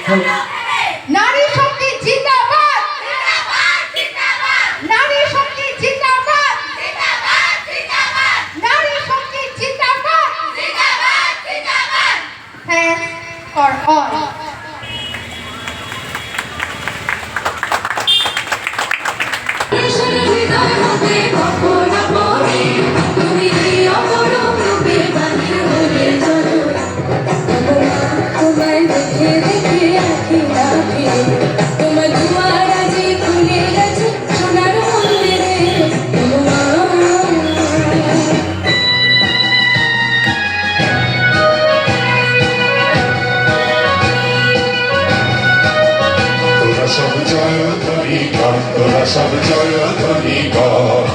নারী শক্তি জিন্দাবাদ, নারী শক্তি জিন্দাবাদ, নারী শক্তি জিন্দাবাদ। Thanks for all. তোরা সব জয়ধ্বনি কর,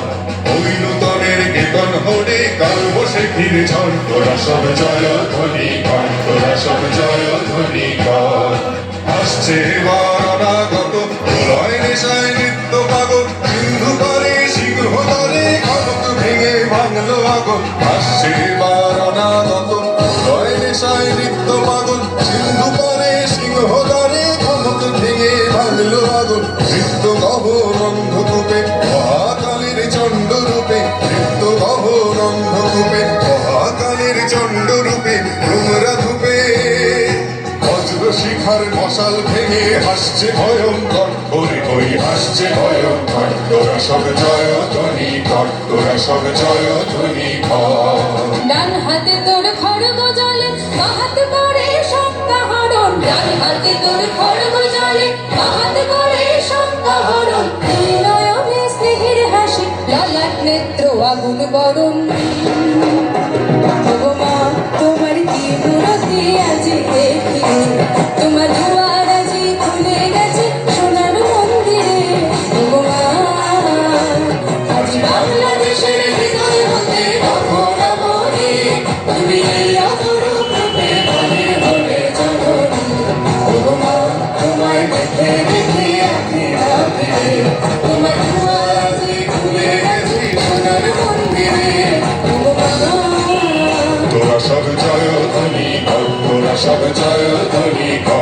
ওই নূতনের কেতন হরে কাল বসে ফিরে ঝড়। তোরা সব জয়ধ্বনি কর, তোরা সব জয়ধ্বনি কর। আসছে এবার অনাগত প্রলয় নেশায় নৃত্য পাগল, সিন্ধু করে সিংহ দলে কনক ভেঙে ভাঙলো আগুন। আসছে এবার অনাগত প্রলয় নেশায় নৃত্য পাগল, সিন্ধু করে সিংহ দলে কনক ভেঙে ভাঙলো আগুন। নৃত্য গহ রন্ধকূপে মহাকালের চণ্ডরূপে, নৃত্য গহ রন্ধকূপে মহাকালের চণ্ডরূপে তোমরা ধূপে। বজ্র শিখার মশাল ভেঙে হাসছে ভয়ঙ্কর, হরি হরি হাসছে ভয়ঙ্কর। তোরা সব জয়ধ্বনি কর, তোরা সব জয়ধ্বনি কর। ডান হাতে তোর খড়গ জলে, বাঁ হাতে করে সংজ্ঞাহরণ। ডান হাতে তোর খড়গ জলে, বাঁ হাতে করে সংজ্ঞাহরণ। নয়নে স্নেহের হাসি, ললাট নেত্র আগুন বরণ। ভগবা তোমার কি মূরতি আজি দেখি, তোমার দুয়ার আজি খুলে গেছে সোনার মন্দিরে। ভগবা আজি বাংলাদেশের হৃদয় হতে ভগবানে, তুমি এই অপরূপ রূপে মনে হলে জননী। ভগবা তোমায় দেখে দেখে আঁখি রাখে, তোমার দুয়ার আজি খুলে গেছে সোনার মন্দিরে। ভগবা তোরা সব জয়ধ্বনি কর, তোরা সব জয়ধ্বনি কর।